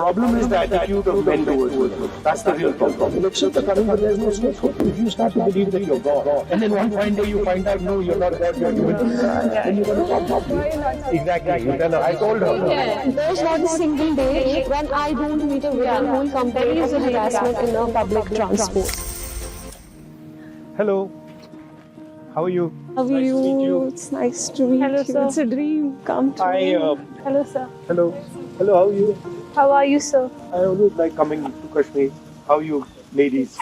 problem is the attitude of men towards women. That's the real problem. Elections are coming, but there's no smoke. If you start to believe that you're God, and then one fine day you find out, no, you're not God, you're human. Then you're going to talk properly. Exactly. You tell her. I told her. There's not a single day when I don't meet a woman who will complain of harassment in a public transport. Hello. How are you? How are Nice to meet you? you. It's nice to meet you. Sir. It's a dream come true. Hello, sir. Hello. Hello, how are you? How are you, sir? I always like coming to Kashmir. How are you, ladies?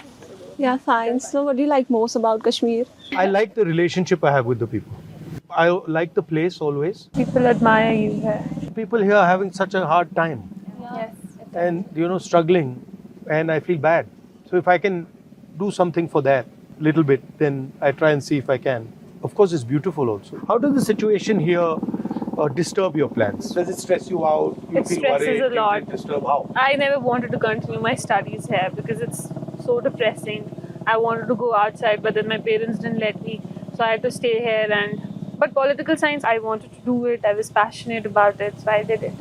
Yeah, fine. So what do you like most about Kashmir? I like the relationship I have with the people. I like the place always. People admire you here. People here are having such a hard time Yes. and, struggling, and I feel bad. So if I can do something for that little bit, then I try and see if I can. Of course, it's beautiful also. How does the situation here disturb your plans? Does it stress you out? You It feel stresses worried? a lot. You feel disturbed? How? I never wanted to continue my studies here because it's so depressing. I wanted to go outside, but then my parents didn't let me, so I had to stay here. But political science, I wanted to do it. I was passionate about it, so I did it.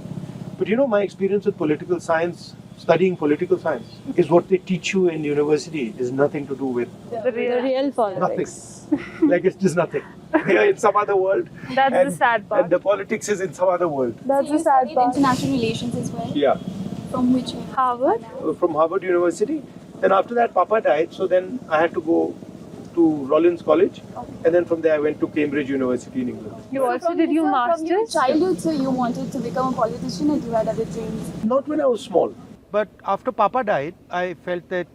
But my experience with political science, studying political science, is what they teach you in university is nothing to do with The The real politics. nothing. Like it's just nothing. They are in some other world. That's and, the sad part. And the politics is in some other world. That's So the you sad studied part. international relations as well? Yeah. From which one? Harvard? From Harvard University. Then after that, Papa died. So then I had to go to Rollins College. And then from there, I went to Cambridge University in England. You also did your From your masters? childhood, so you wanted to become a politician and you had other dreams? Not when I was small. But after Papa died, I felt that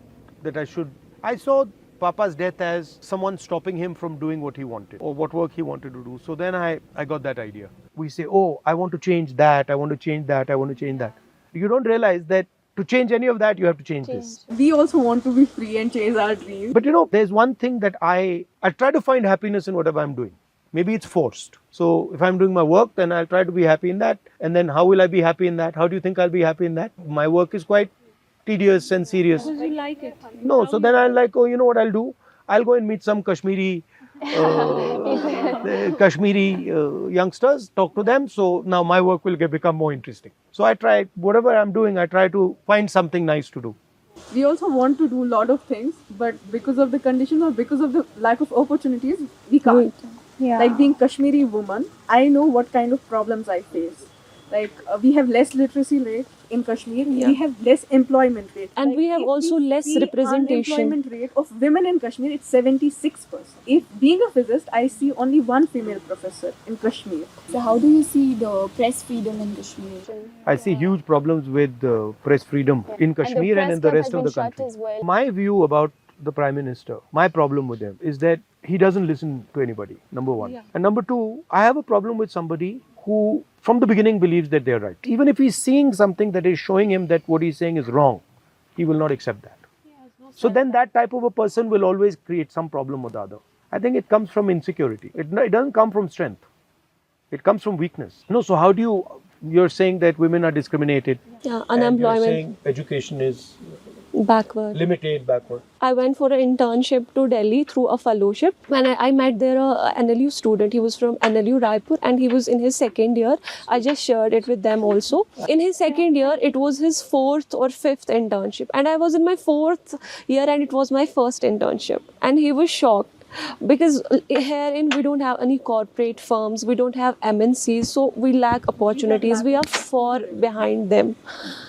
I should. I saw Papa's death as someone stopping him from doing what he wanted or what work he wanted to do. So then I got that idea. We say, oh, I want to change that, I want to change that, I want to change that. You don't realize that to change any of that, you have to change this. We also want to be free and chase our dreams. But there's one thing that I try to find happiness in whatever I'm doing. Maybe it's forced. So if I'm doing my work, then I'll try to be happy in that. And then how will I be happy in that? How do you think I'll be happy in that? My work is quite tedious and serious. You like it? No, so then I'm like, oh, you know what I'll do? I'll go and meet some Kashmiri youngsters, talk to them. So now my work will become more interesting. So I try, whatever I'm doing, I try to find something nice to do. We also want to do a lot of things, but because of the condition or because of the lack of opportunities, we can't. Yeah. Like being Kashmiri woman, I know what kind of problems I face. Like we have less literacy rate in Kashmir, we have less employment rate. And Like, we have if also we less see representation. Unemployment rate of women in Kashmir, it's 76%. If being a physicist, I see only one female professor in Kashmir. So how do you see the press freedom in Kashmir? I see huge problems with press freedom in Kashmir and in the rest of the country. Well. My view about the Prime Minister, my problem with him is that he doesn't listen to anybody, number one. Yeah. And number two, I have a problem with somebody who from the beginning believes that they're right. Even if he's seeing something that is showing him that what he's saying is wrong, he will not accept that. So then that type of a person will always create some problem or the other. I think it comes from insecurity. It doesn't come from strength. It comes from weakness. No, so how do you're saying that women are discriminated. Yeah, and you're unemployment, saying education is backward. limited, backward. I went for an internship to Delhi through a fellowship. When I met there a NLU student, he was from NLU Raipur and he was in his second year. I just shared it with them also. In his second year, it was his fourth or fifth internship. And I was in my fourth year and it was my first internship. And he was shocked. Because herein we don't have any corporate firms, we don't have MNCs, so we lack opportunities, we are far behind them.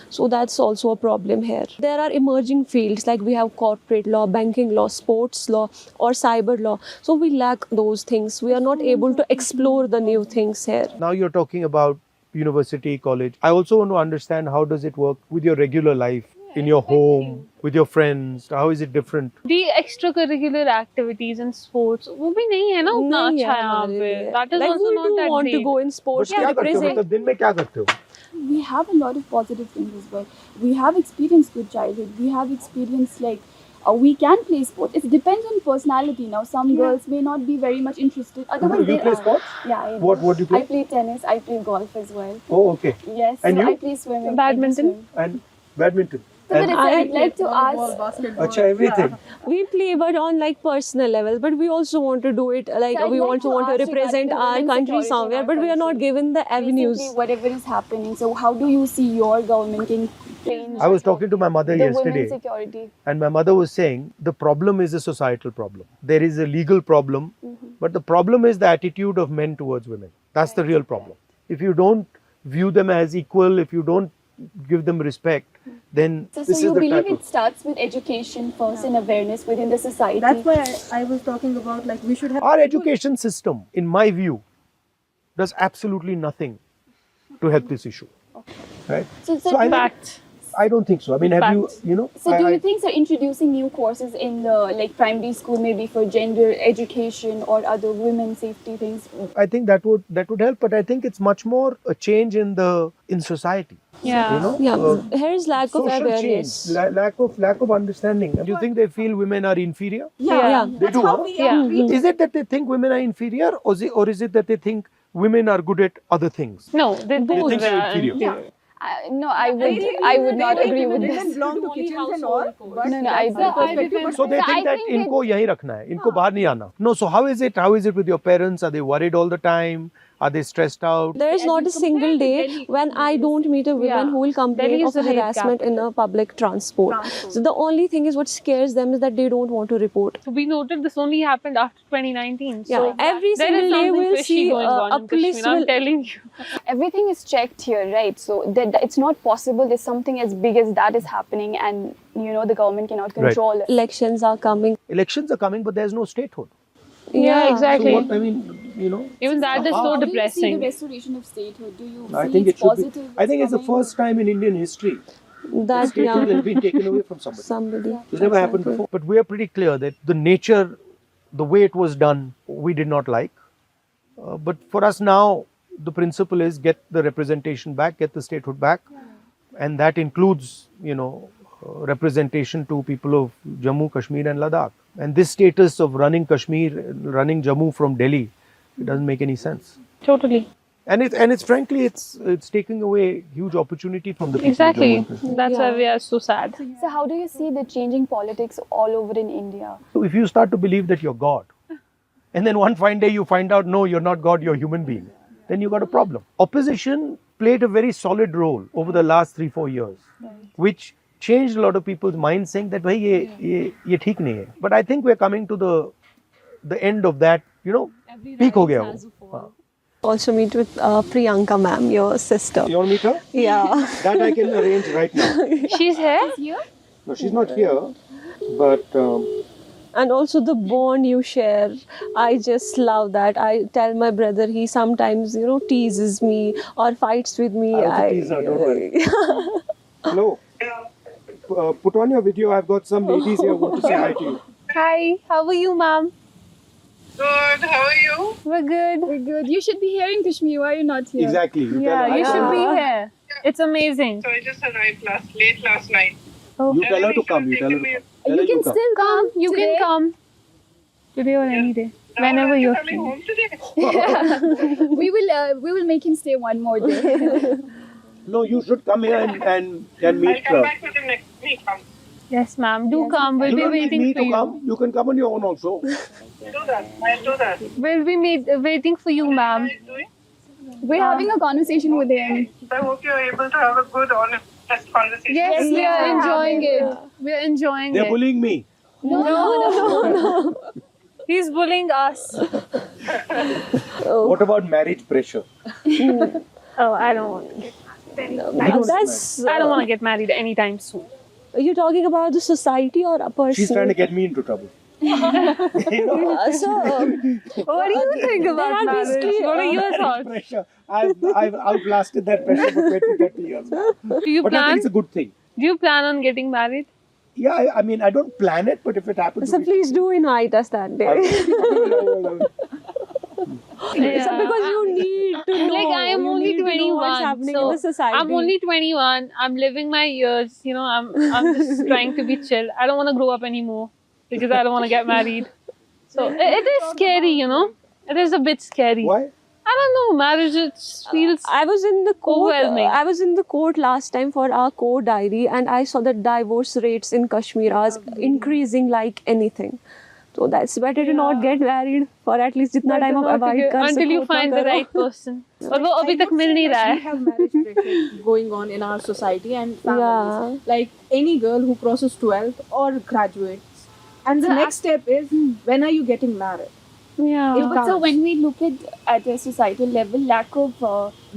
So that's also a problem here. There are emerging fields like we have corporate law, banking law, sports law or cyber law. So we lack those things. We are not able to explore the new things here. Now you're talking about university, college. I also want to understand how does it work with your regular life, in your home, with your friends. How is it different? The extracurricular activities and sports, वो भी नहीं है ना उतना अच्छा यहाँ पे. That is like also we not do that want great. to go in sports But to क्या करते हो? represent. मतलब दिन में क्या करते हो? We have a lot of positive things as well. We have experienced good childhood. We have experienced we can play sports. It depends on personality. Now, some girls may not be very much interested. Otherwise, You they play are. sports? Yeah, I do. What do you I play? play tennis. I play golf as well. Oh, okay. Yes. And so you? I play swimming. Badminton? I do swim. And badminton. but I'd like to ask. Basketball. Acha, everything. We play, but on like personal level. But we also want to do it like So I'd we like also to want to ask represent regarding the our women's country security in somewhere. our But we are not country. given the avenues. Basically, whatever is happening. So how do you see your government can change? I was talking to my mother the yesterday, women's security. and my mother was saying the problem is a societal problem. There is a legal problem, but the problem is the attitude of men towards women. That's the real problem. If you don't view them as equal, if you don't give them respect, then So this you is the believe type it starts with education first and awareness within the society. That's why I was talking about like we should have. Our education system, in my view, does absolutely nothing to help this issue. Right? So, I, Fact. I don't think so. I mean, have you, Fact. you know? So do you think so introducing new courses in the like primary school maybe for gender education or other women safety things? I think that would help, but I think it's much more a change in society. Yeah. You know? Yeah, here is lack of Social awareness. change, lack of understanding. Do you think they feel women are inferior? Yeah. They do. Huh? Yeah. Is it that they think women are inferior, or is it that they think women are good at other things? No, they both think they're are inferior. inferior. No, I would not agree with Women this. belong to kitchens and all. But No, I perspective. So they So I think that think इनको यहीं रखना है, इनको बाहर नहीं आना. No, so how is it? How is it with your parents? Are they worried all the time? Are they stressed out? There is not a single day when I don't meet a woman Yeah. who will complain Delhi of is the rape harassment in a public transport. So the only thing is what scares them is that they don't want to report. So we noted this only happened after 2019. Yeah, So every there is single day something we'll fishy see going on a in police Kashmir. I'm will. telling you. Everything is checked here, right? So that it's not possible there's something as big as that is happening and the government cannot control it. Elections are coming. Elections are coming, but there's no statehood. Yeah, So exactly. what I mean, Even that is so How do you see the depressing. restoration of statehood? Do you I see think it's it should be. positive? I think it's the coming? first time in Indian history That statehood has been taken away from somebody. somebody. It's never happened before. But we are pretty clear that the nature, the way it was done, we did not like. But for us now, the principle is get the representation back, get the statehood back, and that includes, representation to people of Jammu, Kashmir, and Ladakh. And this status of running Kashmir, running Jammu from Delhi, it doesn't make any sense. Totally. And it's frankly, it's taking away huge opportunity from the people. Exactly. Of Jammu and Kashmir. That's why Yeah. we are so sad. So how do you see the changing politics all over in India? So if you start to believe that you're God, and then one fine day you find out, no, you're not God, you're a human being, then you got a problem. Opposition played a very solid role over the last 3-4 years, which changed a lot of people's minds, saying that bhai ye theek nahi hai. But I think we're coming to the end of that, peak ho gaya wo. Also meet with Priyanka ma'am, your sister. You want to meet her? Yeah. That I can arrange right now. She's here? No, she's not here, but And also the bond you share. I just love that. I tell my brother, he sometimes, teases me or fights with me. I also tease her, don't worry. Hello. Put on your video. I've got some ladies here who want to say hi to you. Hi, how are you, ma'am? Good, how are you? We're good. We're good. You should be here in Kashmir. Why are you not here? Exactly. You Yeah, tell her. you should be here. It's amazing. So I just arrived late last night. You tell her to come. You tell her to come. Tell her You can come. still come. You today. can come. Today or any day. Whenever you're coming free. home today. We will make him stay one more day. No, you should come here and I'll meet come her. back with him next week. Yes, ma'am. Do come. We'll You be don't need waiting me for to you. come. You can come on your own also. Do that. I'll do that. We'll be waiting for you, ma'am. What are you doing? We're having a conversation with him. I hope you're able to have a good, honest conversation. Yes, we are Yeah. enjoying it. We are enjoying They're it. bullying me. No. He's bullying us. What about marriage pressure? Oh, I don't want to get That's. I don't want to get married anytime soon. You're talking about the society or a person? She's trying to get me into trouble. So, What do you think there about are marriage? basically, What are your thoughts? Pressure. I've outlasted that pressure for 20-30 years. Do you But I think plan? it's a good thing. Do you plan on getting married? Yeah, I mean, I don't plan it, but if it happens, so please do invite us that day. Yeah. So because you need to know. Like I am you only need to know what's 21, happening so in the society. I'm only 21. I'm living my years. I'm just trying to be chill. I don't want to grow up anymore because I don't want to get married. So it is scary, It is a bit scary. Why? I don't know, marriage it feels I was in the court. overwhelming. I was in the court last time for our court diary, and I saw that divorce rates in Kashmir are increasing like anything. So that's better to not get married for at least जितना time आप avoid कर until you सको उतना find the करो. right person. और वो अभी तक मिल नहीं रहा We है. have marriage pressure going on in our society and families. Yeah. Like any girl who crosses 12th or graduates, and the next step is when are you getting married? Yeah. But so when we look at a societal level, lack of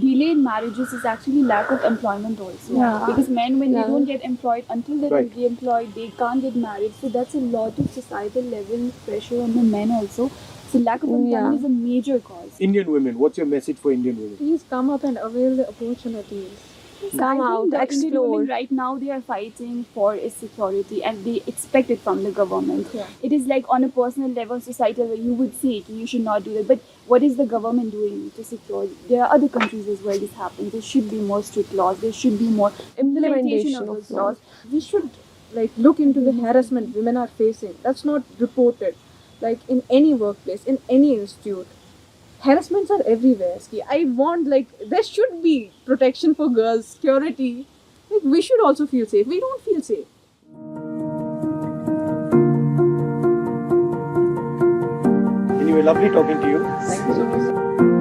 delay in marriages is actually lack of employment also. Yeah. Because men, when they Yeah. don't get employed, until they're Right. employed, they can't get married. So that's a lot of societal level pressure on the men also. So lack of employment is a major cause. Indian women, what's your message for Indian women? Please come up and avail the opportunities. So Come I think out, the Indian explore. women right now, they are fighting for its security and they expect it from the government. Yeah. It is like on a personal level, societal level, you would say you should not do that. But what is the government doing to secure it? There are other countries as well this happens. There should be more strict laws. There should be more implementation of those laws. We should like look into the harassment women are facing. That's not reported. Like in any workplace, in any institute, harassments are everywhere. Ski. I want like there should be protection for girls, security. Like we should also feel safe. We don't feel safe. Anyway, lovely talking to you. Thank you so much.